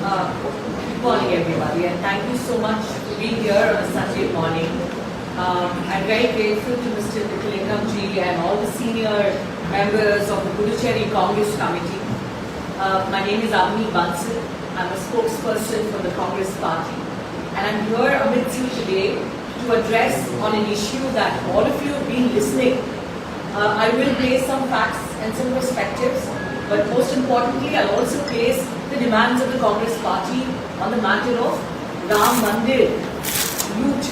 Good morning, everybody, and thank you so much for being here on a Sunday morning. I'm very grateful to Mr. Ji and all the senior members of the Puducherry Congress Committee. My name is Avni, Bansal. I'm a spokesperson for the Congress Party, and I'm here amidst you today to address on an issue that all of you have been listening. I will place some facts and some perspectives, but most importantly, I'll also place the demands of the Congress Party on the matter of Ram Mandir loot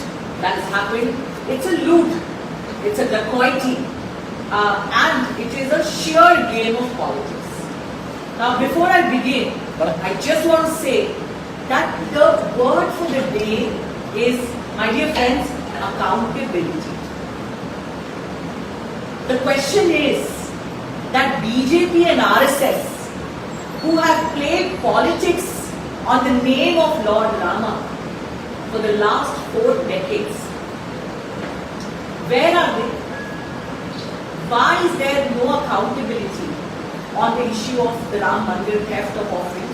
that has happened. It's a loot, it's a dacoity, and it is a sheer game of politics. Now, before I begin, I just want to say that the word for the day is, my dear friends, accountability. The question is that BJP and RSS, who have played politics on the name of Lord Rama for the last 4 decades, where are they? Why is there no accountability on the issue of the Ram Mandir theft of offerings?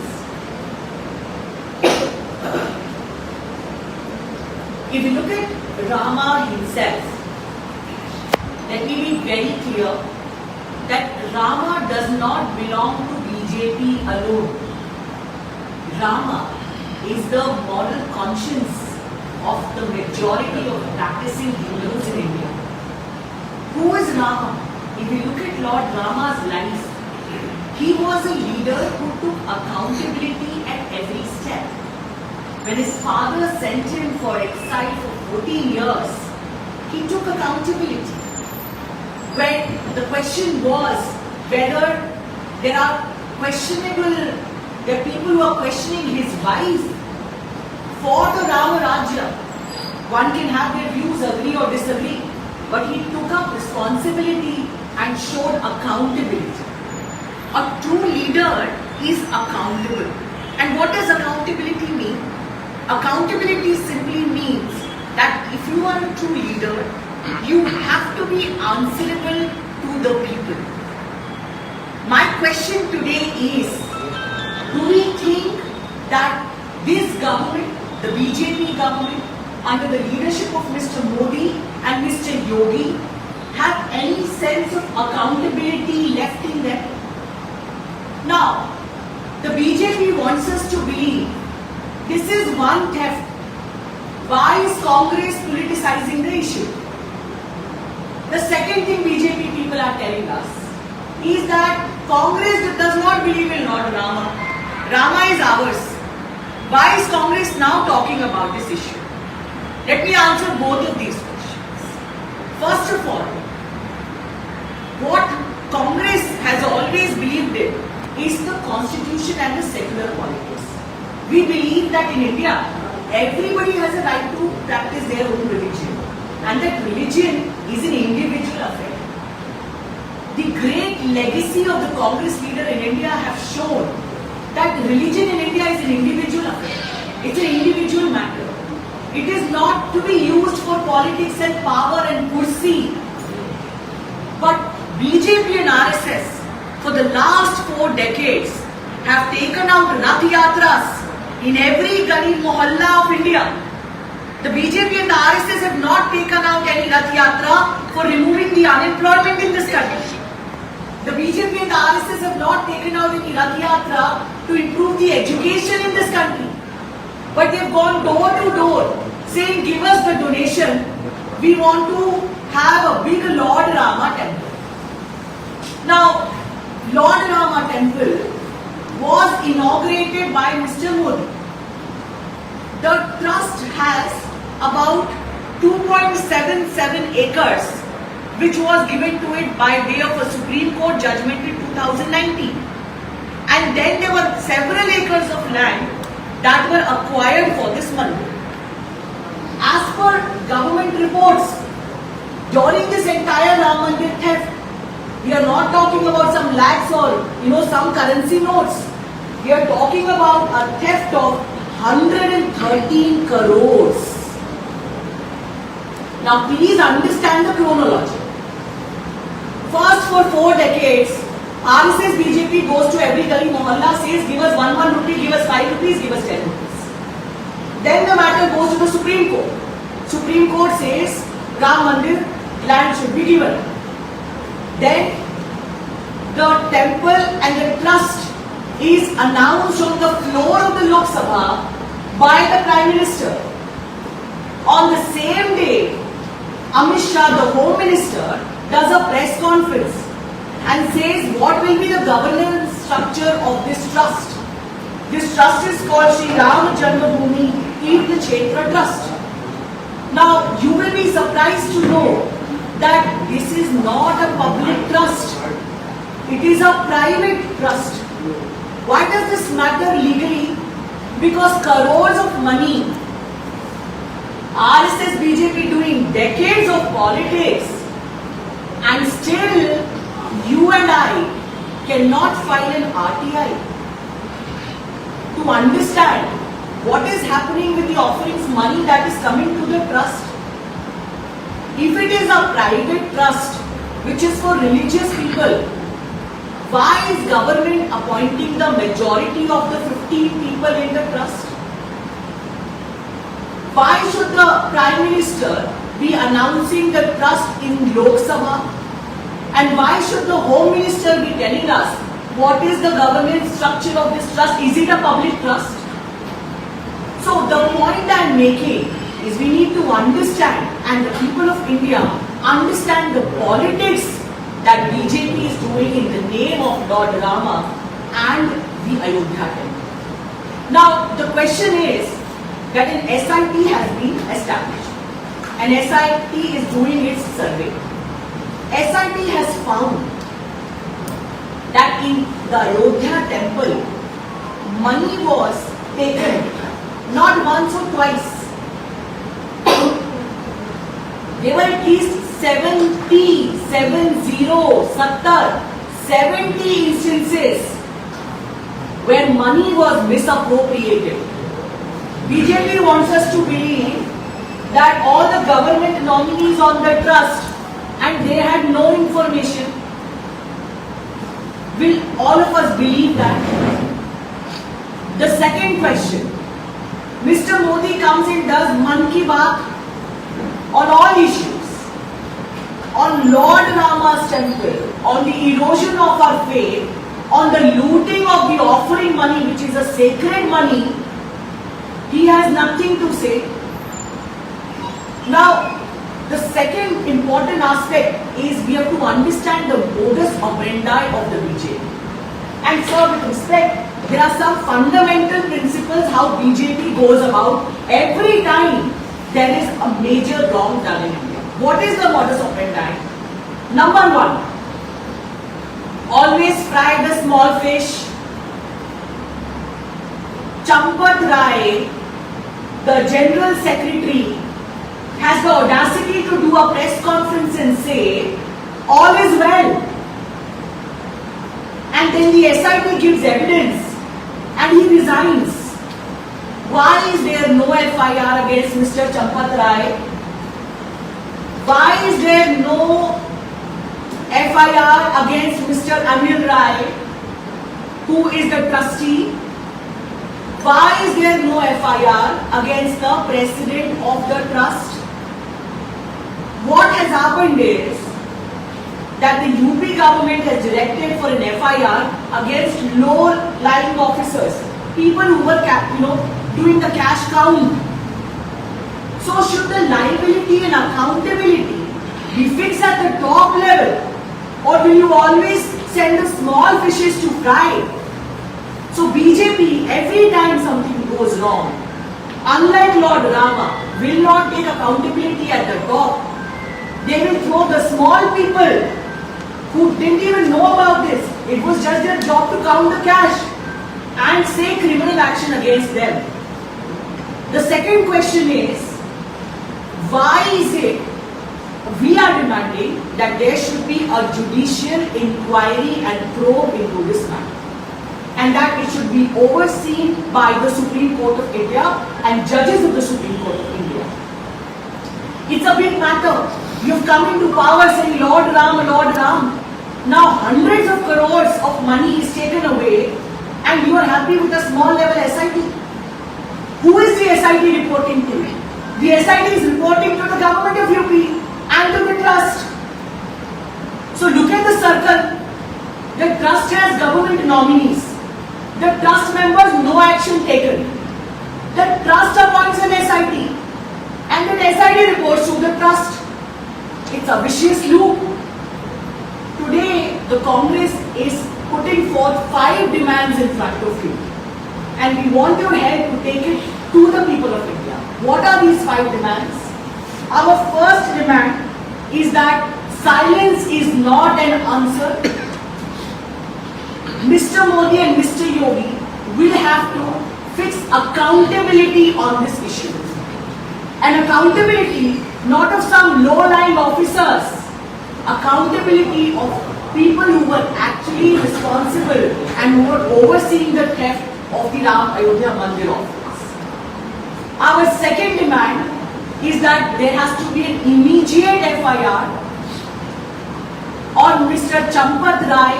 If you look at Rama himself, let me be very clear that Rama does not belong to BJP alone. Rama is the moral conscience of the majority of practicing Hindus in India. Who is Rama? If you look at Lord Rama's life, he was a leader who took accountability at every step. When his father sent him for exile for 14 years, he took accountability. When the question was whether there are people who are questioning his wife for the Rama Rajya. One can have their views, agree or disagree, but he took up responsibility and showed accountability. A true leader is accountable. And what does accountability mean? Accountability simply means that if you are a true leader, you have to be answerable to the people. My question today is, do we think that this government, the BJP government, under the leadership of Mr. Modi and Mr. Yogi, have any sense of accountability left in them? Now, the BJP wants us to believe this is one theft. Why is Congress politicizing the issue? The second thing BJP people are telling us is that Congress does not believe in Lord Rama. Rama is ours. Why is Congress now talking about this issue? Let me answer both of these questions. First of all, what Congress has always believed in is the constitution and the secular politics. We believe that in India, everybody has a right to practice their own religion, and that religion is an individual affair. The great legacy of the Congress leader in India have shown that religion in India is an individual affair. It's an individual matter. It is not to be used for politics and power and kursi. But BJP and RSS for the last 4 decades have taken out Rath Yatras in every gully mohalla of India. The BJP and the RSS have not taken out any Rath Yatra for removing the unemployment in this country. The BJP and the RSS have not taken out any Rath Yatra to improve the education in this country. But they've gone door to door saying, give us the donation. We want to have a big Lord Rama temple. Now, Lord Rama temple was inaugurated by Mr. Modi. The trust has about 2.77 acres, which was given to it by way of a Supreme Court judgment in 2019. And then there were several acres of land that were acquired for this mandir. As per government reports, during this entire Ram Mandir theft, we are not talking about some lakhs or some currency notes. We are talking about a theft of 113 crores. Now please understand the chronology. First, for 4 decades, RSS BJP goes to every gully mohalla, says give us 1 rupee, give us 5 rupees, give us 10 rupees. Then the matter goes to the Supreme Court. Supreme Court says Ram Mandir land should be given. Then the temple and the trust is announced on the floor of the Lok Sabha by the Prime Minister. On the same day, Amit Shah, the Home Minister, does a press conference and says what will be the governance structure of this trust. This trust is called Sri Ram Janmabhoomi Tirth Kshetra Trust. Now, you will be surprised to know that this is not a public trust. It is a private trust. Why does this matter legally? Because crores of money, RSS BJP doing decades of politics, and still you and I cannot file an RTI to understand what is happening with the offerings money that is coming to the trust. If it is a private trust which is for religious people, why is government appointing the majority of the 15 people in the trust? Why should the Prime Minister be announcing the trust in Lok Sabha? And why should the Home Minister be telling us what is the governance structure of this trust? Is it a public trust? So the point I am making is we need to understand, and the people of India understand the politics that BJP is doing in the name of Lord Rama and the Ayodhya temple. Now the question is that an SIT has been established. An SIT is doing its survey. SIT has found that in the Ayodhya temple, money was taken not once or twice. There were at least 70 instances where money was misappropriated. BJP wants us to believe that all the government nominees on the trust and they had no information. Will all of us believe that? The second question, Mr. Modi comes and does Man Ki Baat on all issues, on Lord Rama's temple, on the erosion of our faith, on the looting of the offering money, which is a sacred money. He has nothing to say. Now, the second important aspect is we have to understand the modus operandi of the BJP. And sir, with respect, there are some fundamental principles how BJP goes about every time there is a major wrong done in India. What is the modus operandi? Number one, always fry the small fish. Champat Rai, the General Secretary, has the audacity to do a press conference and say, all is well. And then the SIT gives evidence and he resigns. Why is there no FIR against Mr. Champat Rai? Why is there no FIR against Mr. Anil Rai, who is the trustee? Why is there no FIR against the president of the trust? What has happened is that the UP government has directed for an FIR against low-lying officers, people who were doing the cash count. So should the liability and accountability be fixed at the top level, or will you always send the small fishes to fry? So BJP, every time something goes wrong, unlike Lord Rama, will not take accountability at the top. They will throw the small people who didn't even know about this. It was just their job to count the cash and say criminal action against them. The second question is, why is it we are demanding that there should be a judicial inquiry and probe into this matter, and that it should be overseen by the Supreme Court of India and judges of the Supreme Court of India. It's a big matter. You've come into power saying Lord Ram, Lord Ram. Now hundreds of crores of money is taken away and you are happy with a small level SIT. Who is the SIT reporting to? The SIT is reporting to the government of UP and to the trust. So look at the circle. The trust has government nominees. The trust members, no action taken. The trust appoints an SIT and then SIT reports to the trust. It's a vicious loop. Today, the Congress is putting forth 5 demands in front of you. And we want your help to take it to the people of India. What are these 5 demands? Our first demand is that silence is not an answer. Mr. Modi and Mr. Yogi will have to fix accountability on this issue. And accountability not of some low-lying officers, accountability of people who were actually responsible and who were overseeing the theft of the Ram Ayodhya Mandir office. Our second demand is that there has to be an immediate FIR on Mr. Champat Rai,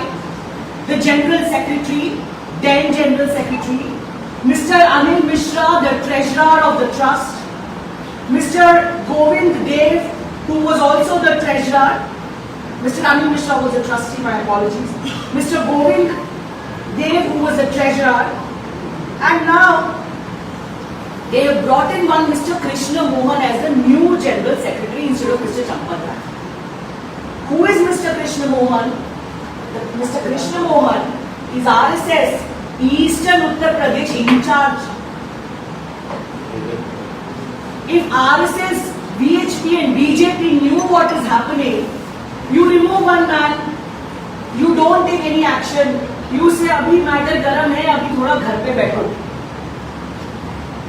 the General Secretary, then General Secretary, Mr. Anil Mishra, the Treasurer of the Trust, Mr. Govind Dev, who was also the Treasurer. Mr. Anil Mishra was a trustee, my apologies. Mr. Govind Dev, who was the Treasurer. And now, they have brought in one Mr. Krishna Mohan as the new General Secretary instead of Mr. Champat Rai. Who is Mr. Krishna Mohan? Mr. Krishna Mohan is RSS, Eastern Uttar Pradesh in charge. If RSS, VHP and BJP knew what is happening, you remove one man, you don't take any action, you say abhi matter garam hai, abhi thoda ghar pe baitho,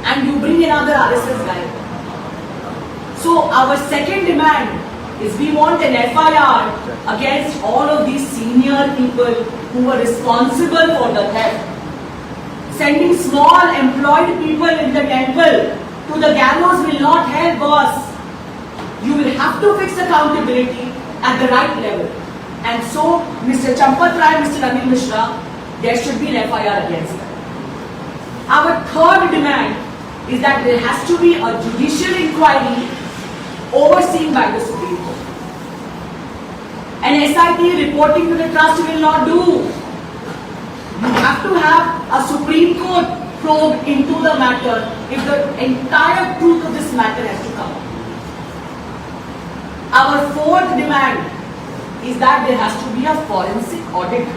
and you bring another RSS guy. So our second demand is we want an FIR against all of these senior people who were responsible for the theft. Sending small employed people in the temple to the gallows will not help, boss. You will have to fix accountability at the right level. And so, Mr. Champat Rai, Mr. Anil Mishra, there should be an FIR against them. Our third demand is that there has to be a judicial inquiry overseen by the Supreme Court. An SIT reporting to the trust will not do. You have to have a Supreme Court probe into the matter if the entire truth of this matter has to come out. Our fourth demand is that there has to be a forensic audit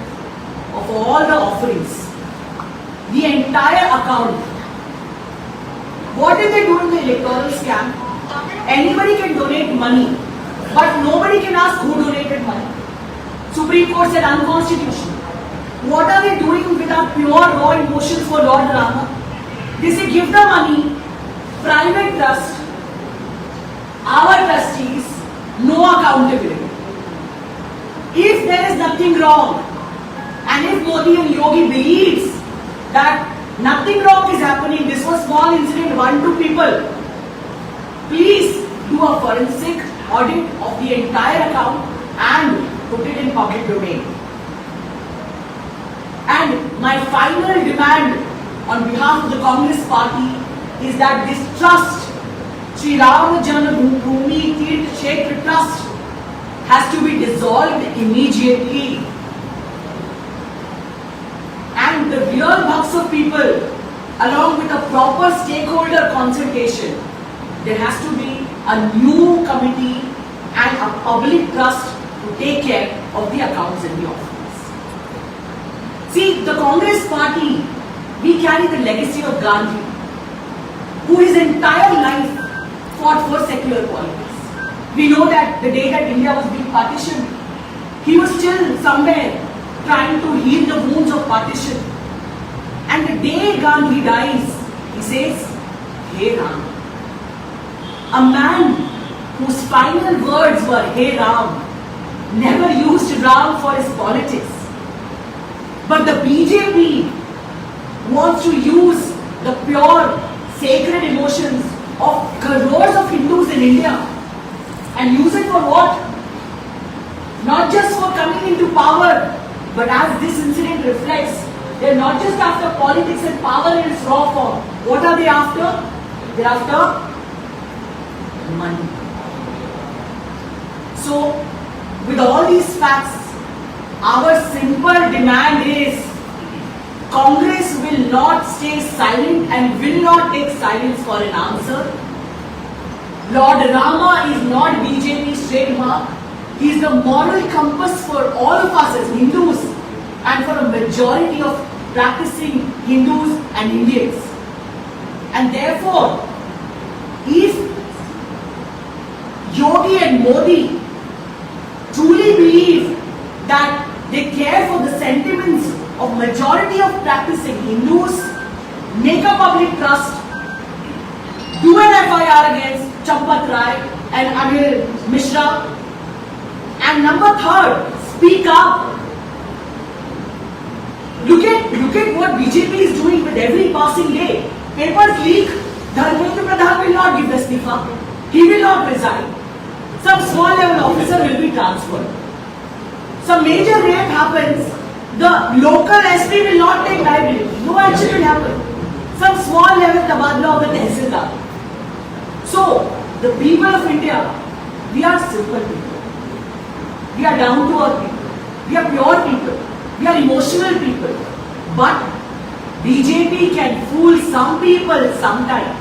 of all the offerings, the entire account. What did they do in the electoral scam? Anybody can donate money, but nobody can ask who donated money. Supreme Court said unconstitutional. What are they doing with our pure raw emotions for Lord Rama? They say give the money, private trust, our trustees, no accountability. If there is nothing wrong, and if Modi and Yogi believes that nothing wrong is happening, this was small incident, 1-2 people, please do a forensic audit of the entire account and put it in public domain. And my final demand on behalf of the Congress Party is that this trust, Sri Ram Janabhoomi Tirth Kshetra Trust, has to be dissolved immediately. And the real bucks of people, along with a proper stakeholder consultation, there has to be a new committee and a public trust to take care of the accounts in the office. See, the Congress Party, we carry the legacy of Gandhi, who his entire life fought for secular politics. We know that the day that India was being partitioned, he was still somewhere trying to heal the wounds of partition. And the day Gandhi dies, he says, Hey Ram. A man whose final words were Hey Ram never used Ram for his politics. But the BJP wants to use the pure, sacred emotions of crores of Hindus in India and use it for what? Not just for coming into power, but as this incident reflects, they're not just after politics and power in its raw form. What are they after? They're after money. So, with all these facts, our simple demand is Congress will not stay silent and will not take silence for an answer. Lord Rama is not BJP's trademark. He is the moral compass for all of us as Hindus and for a majority of practicing Hindus and Indians. And therefore, if Yogi and Modi truly believe that they care for the sentiments of majority of practicing Hindus, make a public trust, do an FIR against Champat Rai and Anil Mishra, and number third, speak up. Look at what BJP is doing with every passing day. Papers leak. Dharmendra Pradhan will not give the istifa. He will not resign. Some small level officer will be transferred. Some major rape happens. The local SP will not take liability. No action will happen. Some small level tabadla of the tehsildar. So, the people of India, we are simple people. We are down to earth people. We are pure people. We are emotional people. But BJP can fool some people sometime.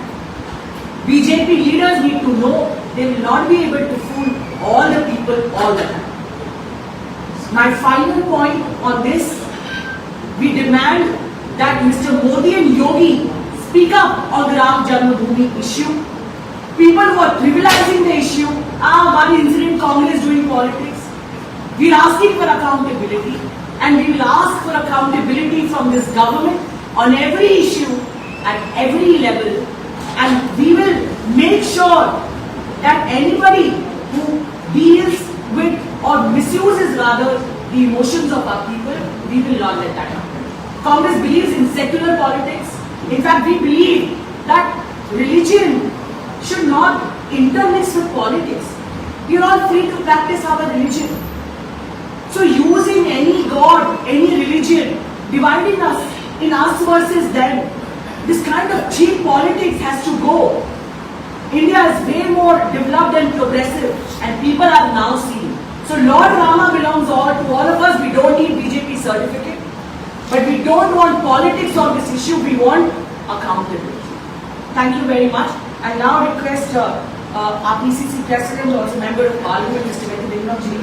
BJP leaders need to know they will not be able to fool all the people all the time. My final point on this, we demand that Mr. Modi and Yogi speak up on the Ram Janmabhoomi issue. People who are trivializing the issue, one incident, Congress doing politics. We are asking for accountability, and we will ask for accountability from this government on every issue at every level, and we will make sure that anybody who deals with or misuses rather the emotions of our people, we will not let that happen. Congress believes in secular politics. In fact, we believe that religion should not intermix with politics. We are all free to practice our religion. So using any god, any religion, dividing us in us versus them, This kind of cheap politics has to go. India is way more developed and progressive, and people are now seeing. So Lord Rama belongs to all of us. We don't need BJP certificate, but we don't want politics on this issue. We want accountability. Thank you very much. I now request our PCC President, also Member of Parliament, Mr. Venkateshwar Ji,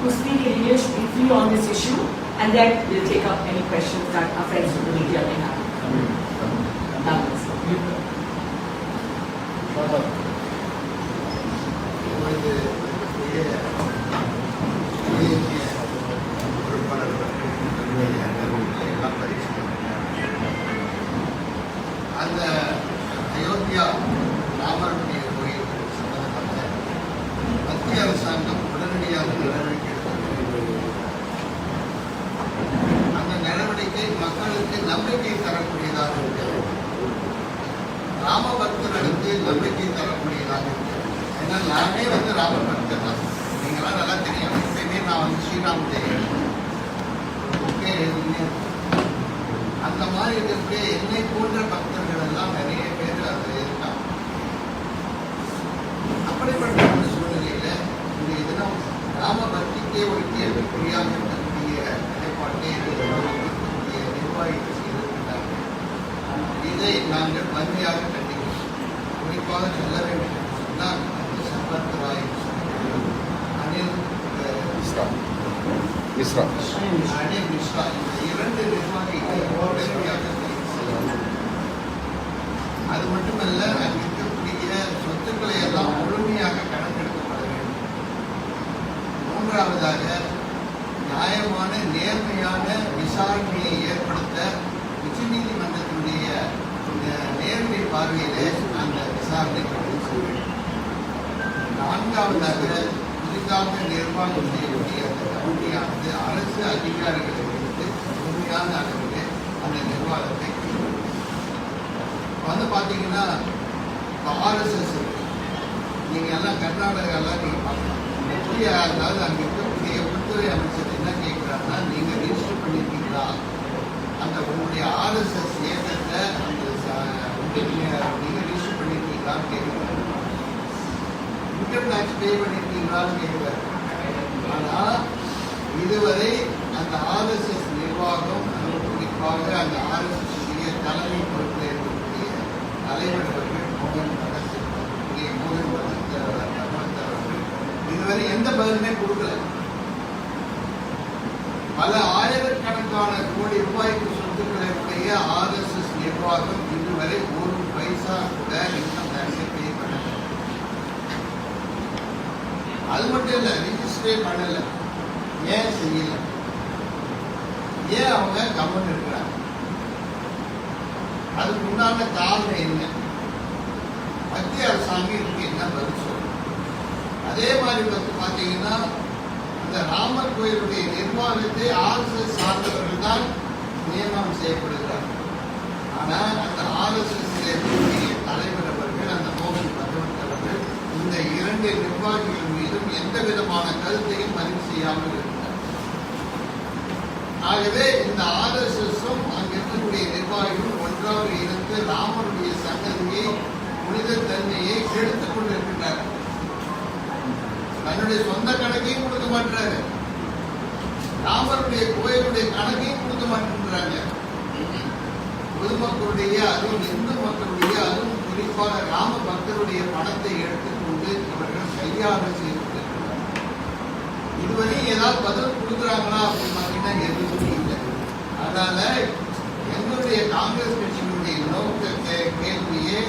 to speak in English briefly on this issue, and then we'll take up any questions that our friends from the media may have. அந்த அயோத்தியா ராமருடைய கோயில் சம்பந்தமாக மத்திய அரசாங்கம் உடனடியாக நடவடிக்கை எடுத்தது. அந்த நடவடிக்கை மக்களுக்கு நம்பிக்கை தரக்கூடியதாக இருக்கிறது. ராம பக்தர்களுக்கு நம்பிக்கை தரக்கூடியதாக இருக்கிறது. ஏன்னா நானே ராம பக்தர் தான். நீங்களாம் நல்லா தெரியும். எப்பயுமே நான் ஸ்ரீராம் ஜெயம் அந்த மாதிரி இருக்கக்கூடிய என்னை போன்ற பக்தர்கள் எல்லாம் நிறைய பேர் அதில் இருக்காங்க. அப்படிப்பட்ட ஒரு சூழ்நிலையில இந்த தினம் ராம பக்திக்கே ஒரு கேள்விக்குறியாக இருக்கக்கூடிய நிலைப்பாட்டை நிர்வாகிகள் செய்திருக்கிறார்கள். இதை நாங்கள் வன்மையாக கண்டிக்கிறோம். குறிப்பாக சொல்ல வேண்டும் என்று சொன்னால் சம்பத் ராய், அனில் மிஸ்ரா இந்த இரண்டு நிர்வாகிகள் அது மட்டுமல்ல, அங்கு இருக்கக்கூடிய சொத்துக்களை எல்லாம் முழுமையாக கணக்கெடுக்கப்பட வேண்டும். மூன்றாவதாக நியாயமான நேர்மையான விசாரணையை ஏற்படுத்த உச்சநீதிமன்றத்தினுடைய நேர்மை பார்வையிலே அந்த விசாரணை செய்ய வேண்டும். நான்காவதாக புதிதாக நிர்வாகம் செய்யக்கூடிய அந்த கமிட்டியானது அரசு அதிகாரிகளை வைத்து முழுமையான அளவிலே அந்த நிர்வாகத்தை பார்த்தீங்கன்னா ஆர்எஸ்எஸ் நீங்க எல்லாம் கர்நாடகாலாம் நீங்க பார்க்கலாம். இந்த புதிய அதாவது அங்க இருக்கக்கூடிய உள்துறை அமைச்சர் என்ன கேட்கிறாருன்னா, நீங்க ரிஜிஸ்டர் பண்ணிருக்கீங்களா அந்த உங்களுடைய ஆர்எஸ்எஸ் இயக்கத்தை நீங்க ரிஜிஸ்டர் பண்ணிருக்கீங்களான்னு கேட்கிறாரு. இன்கம் டாக்ஸ் பே பண்ணிருக்கீங்களான்னு கேட்கிறாரு. ஆனா இதுவரை அந்த ஆர்எஸ்எஸ் நிர்வாகம், குறிப்பாக அந்த ஆர்எஸ்எஸ் தலைமை பொறுப்பில் இருக்கக்கூடிய தலைவர் அவர்கள் மோகன் பகத் அவர்கள் இதுவரை எந்த பதிலுமே கொடுக்கல. பல ஆயிரக்கணக்கான கோடி ரூபாய்க்கு சொத்துக்களை உடைய ஆர்எஸ்எஸ் நிர்வாகம் இதுவரை ஒரு பைசா கூட இன்கம் டாக்ஸை பே பண்ணல. அது மட்டும் இல்ல, ரிஜிஸ்டரே பண்ணல. ஏன் செய்யல? ஏன் அவங்க கவனம் இருக்கிறாங்க? அதுக்கு உண்டான காரணம் என்ன? மத்திய அரசாங்கம் இதுக்கு என்ன பதில் சொல்லும்? அதே மாதிரி பார்த்தீங்கன்னா, இந்த ராமர் கோயிலுடைய நிர்வாகத்தை ஆர்எஸ்எஸ் சார்ந்தவர்கள் தான் நியமனம் செய்யப்படுகிறார்கள். ஆனால் அந்த ஆர்எஸ்எஸ் தலைவர் அவர்கள், அந்த மோகன் பகவத் அவர்கள் இந்த இரண்டு நிர்வாகிகள் மீதும் எந்த விதமான கருத்தையும் பதிவு செய்யாமல் இருக்கிறார். ஆகவே இந்த ஆர்எஸ்எஸும் அங்கு இருக்கக்கூடிய நிர்வாகிகளும் ஒன்றாக இருந்து ராமருடைய சன்னதியை, புனித தன்மையை கெடுத்துக் கொண்டிருக்கின்றார். தன்னுடைய சொந்த கணக்கையும் கொடுக்க மாட்டாரு, ராமருடைய கோயிலுடைய கணக்கையும் கொடுக்க மாட்டேன்றாங்க. பொதுமக்களுடைய, அதுவும் இந்து மக்களுடைய, அதுவும் குறிப்பாக ராம பக்தருடைய பணத்தை எடுத்துக்கொண்டு இவர்கள் கையாள செய்து கொண்டிருக்கிறார். இதுவரை ஏதாவது பதில் கொடுக்குறாங்களா அப்படின்னு பார்த்தீங்கன்னா எதுவுமே இல்லை. அதனால எங்களுடைய காங்கிரஸ் கட்சியினுடைய நோக்க கேள்வியே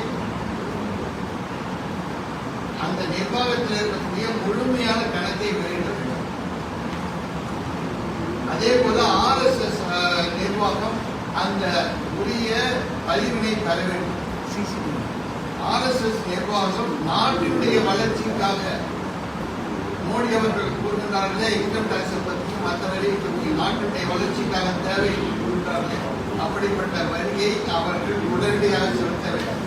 அந்த நிர்வாகத்தில் இருக்கக்கூடிய முழுமையான கணக்கை வெளியிட வேண்டும். அதே போல ஆர்எஸ்எஸ் நிர்வாகம் அந்த உரிய பதிவினை பெற வேண்டும். ஆர்எஸ்எஸ் நிர்வாகம் நாட்டினுடைய வளர்ச்சிக்காக மோடி அவர்கள் கூறுகிறார்களே, இன்கம் டாக்ஸை பற்றி மற்ற வரியை பற்றி நாட்டினுடைய வளர்ச்சிக்காக தேவை கூறுகிறார்கள். அப்படிப்பட்ட வரியை அவர்கள் உடனடியாக செலுத்த வேண்டும்.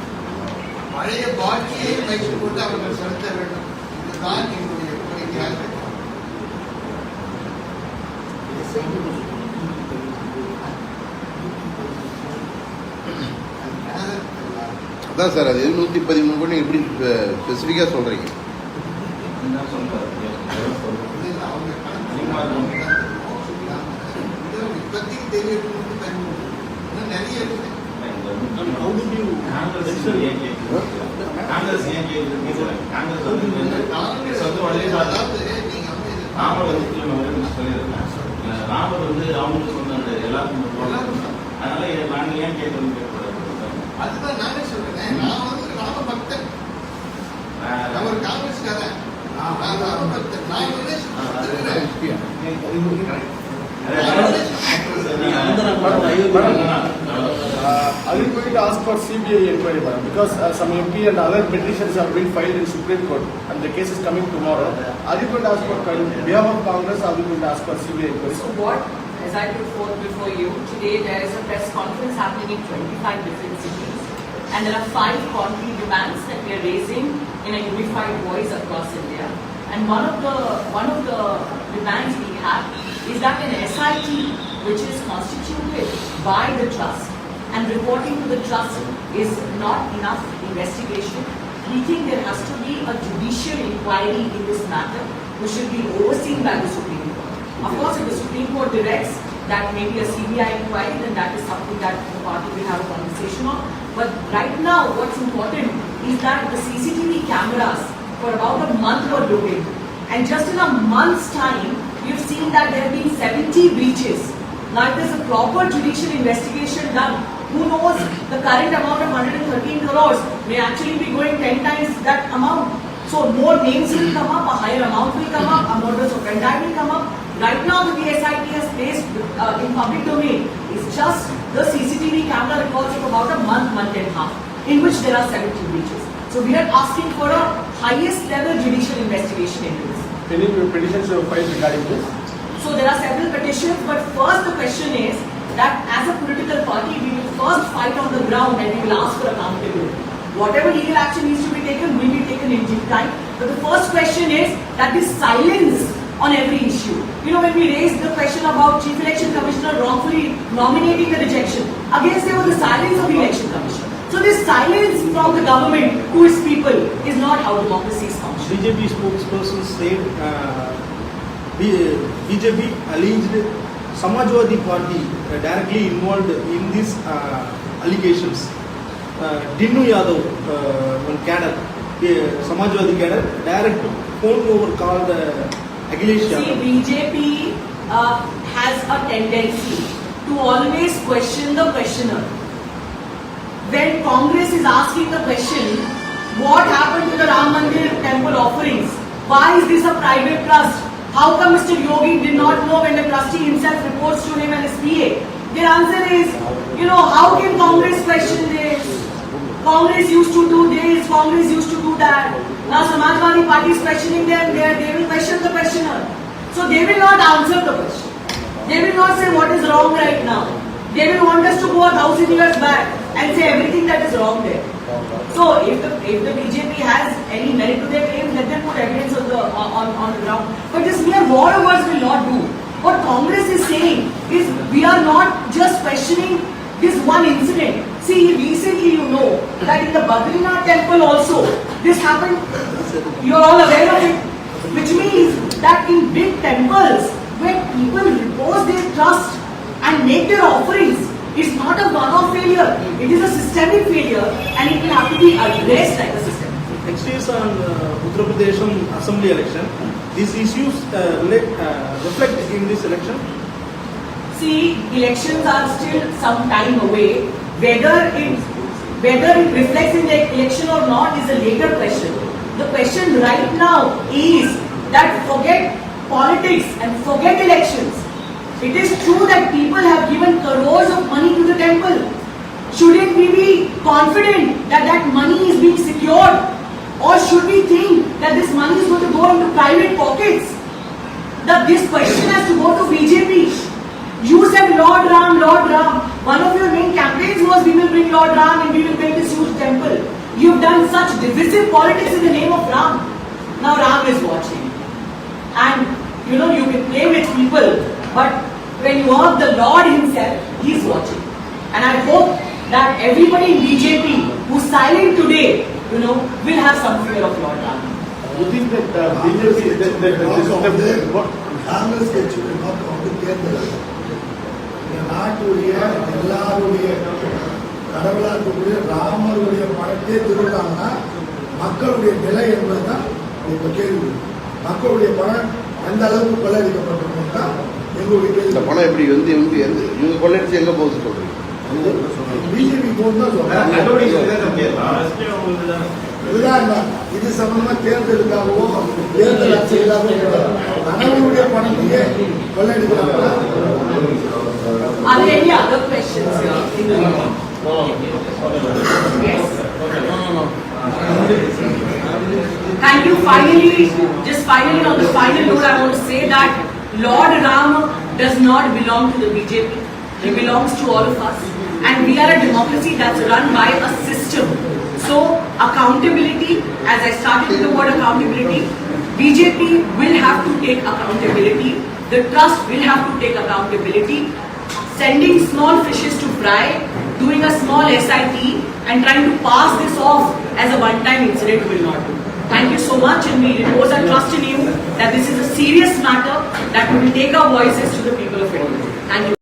பழைய பாக்கியை வைத்துக் கொண்டு அவர்கள் செலுத்த வேண்டும். இதுதான் எங்களுடைய கோரிக்கையாக இருக்கும். Another அதான் சார் அது 113 கூட எப்படி ஸ்பெசிஃபிக்காக சொல்கிறீங்க? இப்போதைக்கு தெரியும் நிறைய இருக்குது. ராமர் வந்து அவங்க சொன்ன எல்லாருக்கும் அதனால நாங்க ஏன் கேட்கணும் அதுதான் நானே சொல்றேன். நான் வந்து ராம பக்தன், நான் ஒரு காங்கிரஸ்காரன், நான் ராம பக்தன். நான் are you going to ask for CBI inquiry, madam? Because some MP and other petitions have been filed in Supreme Court and the case is coming tomorrow. Are you going to ask for, on behalf of Congress, are you going to ask for CBI inquiry? So what, as I put forth before you, today there is a press conference happening in 25 different cities and there are 5 concrete demands that we are raising in a unified voice across India. And one of the demands we have is that an SIT which is constituted by the trust and reporting to the trust is not enough investigation. We think there has to be a judicial inquiry in this matter which should be overseen by the Supreme Court. Of course, if the Supreme Court directs that maybe a CBI inquiry, then that is something that the party will have a conversation on. But right now, what's important is that the CCTV cameras for about a month were broken. And just in a month's time, we've seen that there have been 70 breaches. Now, if there's a proper judicial investigation done, who knows, the current amount of 113 crores may actually be going 10 times that amount. So more names will come up, a higher amount will come up, a modus operandi will come up. Right now, the SIT has placed in public domain is just the CCTV camera records of about a month and a half, in which there are 70 breaches. So we are asking for a highest level judicial investigation into this. Any petitions you have filed regarding this? So there are several petitions, but first the question is that as a political party, we will first fight on the ground and we will ask for accountability. Whatever legal action needs to be taken will be taken in due time. But the first question is that this silence on every issue. You know, when we raised the question about Chief Election Commissioner wrongfully nominating the rejection, against there was the silence of the Election Commission. So this silence from the government, who is people, is not how democracy is functioning. BJP spokesperson said BJP alleged Samajwadi Party directly involved in these allegations. Dinnu Yadav, one cadre, Samajwadi cadre, direct phone over called Akhilesh See, Yadav. BJP has a tendency to always question the questioner. When Congress is asking the question, what happened to the Ram Mandir temple offerings? Why is this a private trust? How come Mr. Yogi did not know when the trustee himself reports to him and his PA? Their answer is, how can Congress question this? Congress used to do this, Congress used to do that. Now Samajwadi Party is questioning them, they will question the questioner. So they will not answer the question. They will not say what is wrong right now. They will want us to go 1,000 years back and say everything that is wrong there. So if the BJP has any merit to their claims, let them put evidence on the ground. But this mere war of words will not do. What Congress is saying is we are not just questioning this one incident. See, recently that in the Badrinath temple also, this happened, you are all aware of it, which means that in big temples where people repose their trust and make their offerings, it's not a one-off failure, it is a systemic failure and it will have to be addressed like a system. Next is on Uttar Pradesh Assembly election. These issues reflect in this election. See, elections are still some time away. Whether it reflects in the election or not is a later question. The question right now is that forget politics and forget elections. It is true that people have given crores of money to the temple. Shouldn't we be confident that that money is being secured? Or should we think that this money is going to go into private pockets? That this question has to go to BJP. You said Lord Ram, Lord Ram. One of your main campaigns was we will bring Lord Ram and we will build this huge temple. You've done such divisive politics in the name of Ram. Now Ram is watching. And you can play with people, but when you have the Lord himself, he's watching. And I hope that everybody in BJP who's silent today, will have some fear of Lord Rama. You think that BJP, what? Congress கட்சியுடைய நோக்கம் வந்து தேர்தல் இந்த நாட்டுடைய எல்லாருடைய கடவுளாக இருக்கக்கூடிய ராமருடைய பணத்தை திருடுறாங்கன்னா மக்களுடைய நிலை என்பதுதான் இப்ப கேள்வி. மக்களுடைய பணம் எந்த அளவுக்கு கொள்ளையடிக்கப்பட்டிருக்கா எங்களுடைய இந்த கேள்வி. பணம் எப்படி வந்து இவங்க கொள்ளையடிச்சு எங்க போகுது சொல்றீங்க? பிஜேபி போட்டு தான் சொல்றாங்க. இதுதான் இது சம்பந்தமா தேர்தலுக்காகவோ தேர்தல் அரசியலாகவோ கணவனுடைய பணத்தையே கொள்ளையடிக்கிறாங்களா? Are there any other questions here? Yes. Thank you. Finally, on the final note, I want to say that Lord Rama does not belong to the BJP. He belongs to all of us. And we are a democracy that's run by a system. So, accountability, as I started with the word accountability, BJP will have to take accountability. The trust will have to take accountability. Sending small fishes to fry, doing a small SIT and trying to pass this off as a one-time incident will not do. Thank you so much, and we repose our trust in you that this is a serious matter that we will take our voices to the people of India. Thank you.